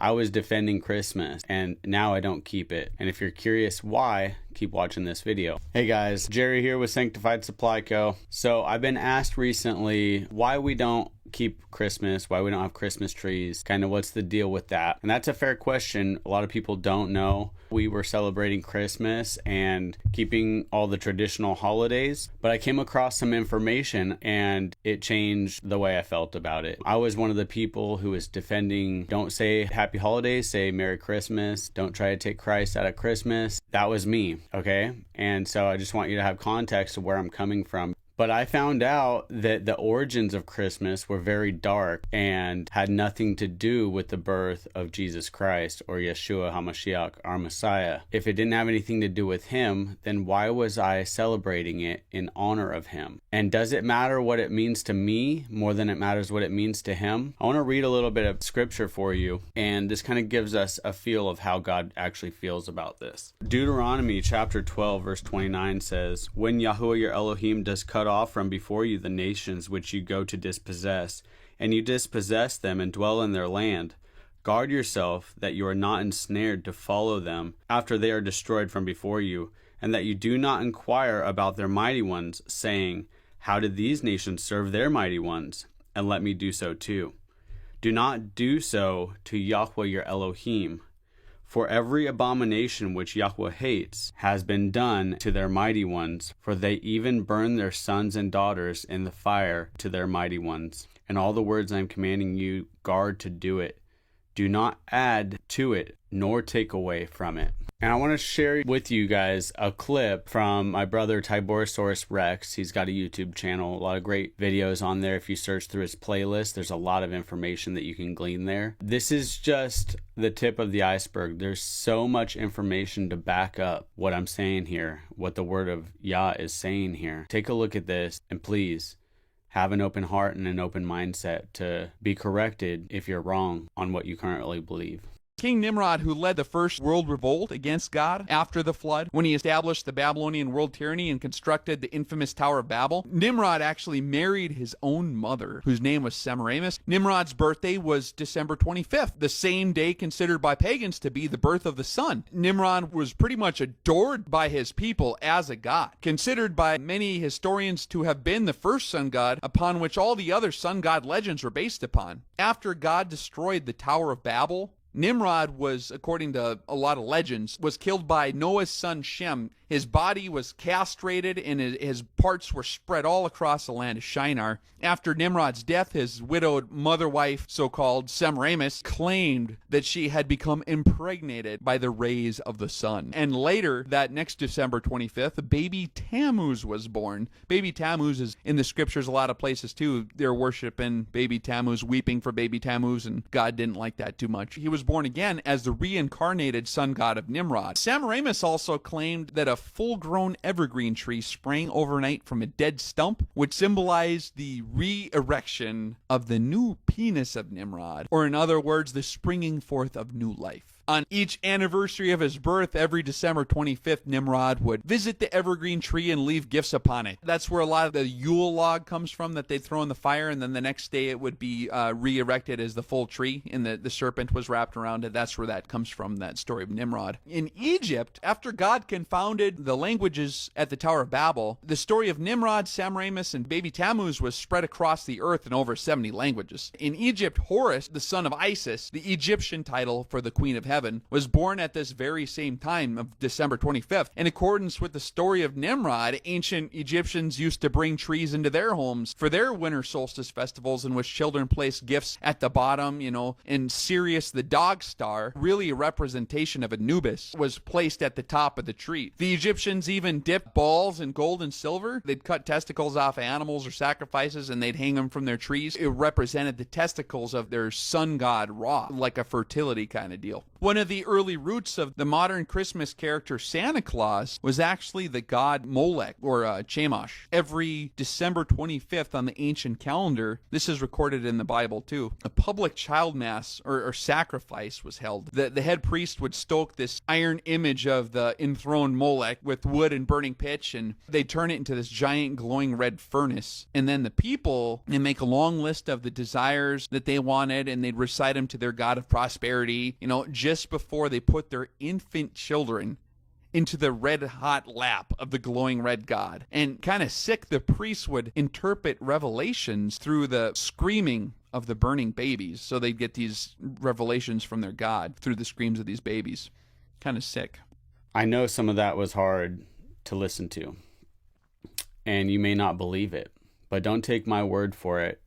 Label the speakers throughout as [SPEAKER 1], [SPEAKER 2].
[SPEAKER 1] I was defending Christmas, and now I don't keep it. And if you're curious why, keep watching this video. Hey guys, Jerry here with Sanctified Supply Co. So I've been asked recently why we don't keep Christmas, why we don't have Christmas trees, kind of what's the deal with that. And that's a fair question. A lot of people don't know. We were celebrating Christmas and keeping all the traditional holidays, but I came across some information and it changed the way I felt about it. I was one of the people who was defending, don't say happy holidays, say Merry Christmas, don't try to take Christ out of Christmas. That was me, okay? And so I just want you to have context of where I'm coming from. But I found out that the origins of Christmas were very dark and had nothing to do with the birth of Jesus Christ or Yeshua HaMashiach, our Messiah. If it didn't have anything to do with him, then why was I celebrating it in honor of him? And does it matter what it means to me more than it matters what it means to him? I want to read a little bit of scripture for you, and this kind of gives us a feel of how God actually feels about this. Deuteronomy chapter 12 verse 29 says, "When Yahuwah your Elohim does cut off from before you the nations which you go to dispossess, and you dispossess them and dwell in their land, guard yourself that you are not ensnared to follow them after they are destroyed from before you, and that you do not inquire about their mighty ones, saying, how did these nations serve their mighty ones? And let me do so too. Do not do so to Yahweh your Elohim. For every abomination which Yahweh hates has been done to their mighty ones, for they even burn their sons and daughters in the fire to their mighty ones. And all the words I am commanding you, guard to do it. Do not add to it, nor take away from it." And I want to share with you guys a clip from my brother Tiborosaurus Rex. He's got a YouTube channel, a lot of great videos on there. If you search through his playlist, there's a lot of information that you can glean there. This is just the tip of the iceberg. There's so much information to back up what I'm saying here, what the word of Yah is saying here. Take a look at this, and please have an open heart and an open mindset to be corrected if you're wrong on what you currently believe.
[SPEAKER 2] King Nimrod, who led the first world revolt against God after the flood, when he established the Babylonian world tyranny and constructed the infamous Tower of Babel, Nimrod actually married his own mother, whose name was Semiramis. Nimrod's birthday was December 25th, the same day considered by pagans to be the birth of the sun. Nimrod was pretty much adored by his people as a god, considered by many historians to have been the first sun god upon which all the other sun god legends were based upon. After God destroyed the Tower of Babel, Nimrod was, according to a lot of legends, was killed by Noah's son Shem. His body was castrated and his parts were spread all across the land of Shinar. After Nimrod's death, his widowed mother-wife, so-called Semiramis, claimed that she had become impregnated by the rays of the sun. And later, that next December 25th, baby Tammuz was born. Baby Tammuz is in the scriptures a lot of places too. They're worshiping baby Tammuz, weeping for baby Tammuz, and God didn't like that too much. He was born again as the reincarnated sun god of Nimrod. Semiramis also claimed that a full-grown evergreen tree sprang overnight from a dead stump, which symbolized the re-erection of the new penis of Nimrod, or in other words, the springing forth of new life. On each anniversary of his birth, every December 25th, Nimrod would visit the evergreen tree and leave gifts upon it. That's where a lot of the Yule log comes from that they'd throw in the fire, and then the next day it would be re-erected as the full tree, and the serpent was wrapped around it. That's where that comes from, that story of Nimrod. In Egypt, after God confounded the languages at the Tower of Babel, the story of Nimrod, Semiramis, and baby Tammuz was spread across the earth in over 70 languages. In Egypt, Horus, the son of Isis, the Egyptian title for the Queen of Heaven, was born at this very same time of December 25th. In accordance with the story of Nimrod, ancient Egyptians used to bring trees into their homes for their winter solstice festivals, in which children placed gifts at the bottom, and Sirius, the dog star, really a representation of Anubis, was placed at the top of the tree. The Egyptians even dipped balls in gold and silver. They'd cut testicles off animals or sacrifices, and they'd hang them from their trees. It represented the testicles of their sun god Ra, like a fertility kind of deal. One of the early roots of the modern Christmas character Santa Claus was actually the god Molech, or Chemosh. Every December 25th on the ancient calendar, this is recorded in the Bible too, a public child mass or sacrifice was held. The head priest would stoke this iron image of the enthroned Molech with wood and burning pitch, and they'd turn it into this giant glowing red furnace. And then the people, they make a long list of the desires that they wanted, and they'd recite them to their god of prosperity, just before they put their infant children into the red-hot lap of the glowing red god. And kind of sick, the priests would interpret revelations through the screaming of the burning babies. So they'd get these revelations from their god through the screams of these babies. Kind of sick.
[SPEAKER 1] I know some of that was hard to listen to, and you may not believe it, but don't take my word for it.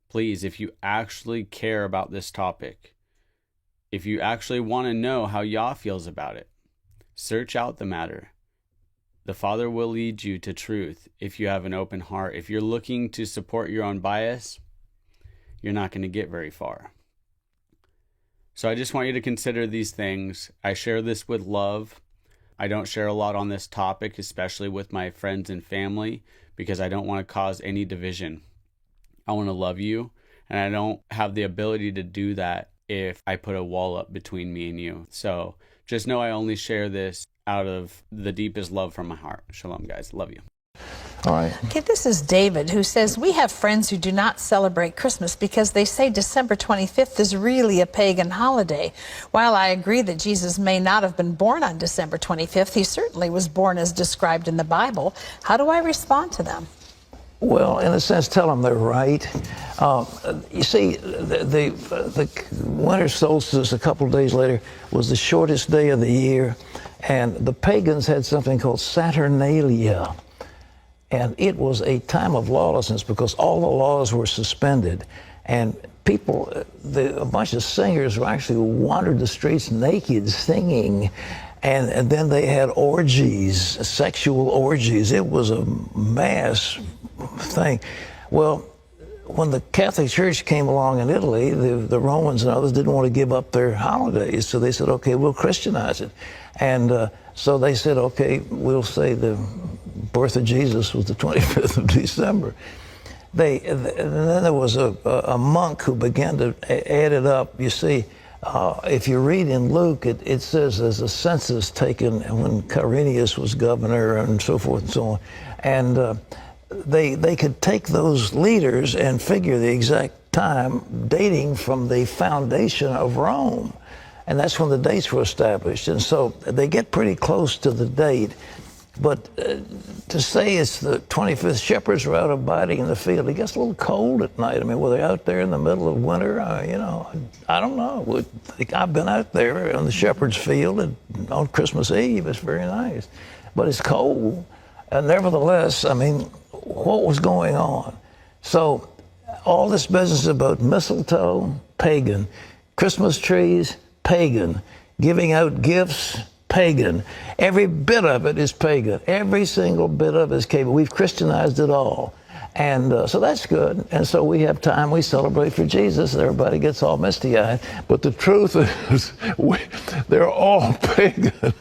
[SPEAKER 1] Please, if you actually care about this topic, if you actually want to know how Yah feels about it, search out the matter. The Father will lead you to truth if you have an open heart. If you're looking to support your own bias, you're not going to get very far. So I just want you to consider these things. I share this with love. I don't share a lot on this topic, especially with my friends and family, because I don't want to cause any division. I want to love you, and I don't have the ability to do that if I put a wall up between me and you. So just know I only share this out of the deepest love from my heart. Shalom, guys. Love you.
[SPEAKER 3] All right.
[SPEAKER 4] Okay, this is David, who says, we have friends who do not celebrate Christmas because they say December 25th is really a pagan holiday. While I agree that Jesus may not have been born on December 25th, he certainly was born as described in the Bible. How do I respond to them?
[SPEAKER 3] Well, in a sense, tell them they're right. You see, the winter solstice a couple of days later was the shortest day of the year, and the pagans had something called Saturnalia. And it was a time of lawlessness because all the laws were suspended. And people, a bunch of singers actually wandered the streets naked singing. And then they had orgies, sexual orgies. It was a mass thing. Well, when the Catholic Church came along in Italy, the Romans and others didn't want to give up their holidays. So they said, okay, we'll Christianize it. And so they said, okay, we'll say the birth of Jesus was the 25th of December. And then there was a monk who began to add it up. You see, if you read in Luke, it says there's a census taken when Quirinius was governor and so forth and so on. And they could take those leaders and figure the exact time dating from the foundation of Rome. And that's when the dates were established. And so they get pretty close to the date. But to say it's the 25th, shepherds were out abiding in the field. It gets a little cold at night. I mean, were they out there in the middle of winter? I don't know. I've been out there on the shepherd's field on Christmas Eve. It's very nice. But it's cold. And nevertheless, I mean, what was going on? So all this business about mistletoe, pagan. Christmas trees, pagan. Giving out gifts, pagan. Every bit of it is pagan. Every single bit of it is pagan. We've Christianized it all. And so that's good. And so we have time, we celebrate for Jesus. Everybody gets all misty-eyed. But the truth is, they're all pagan.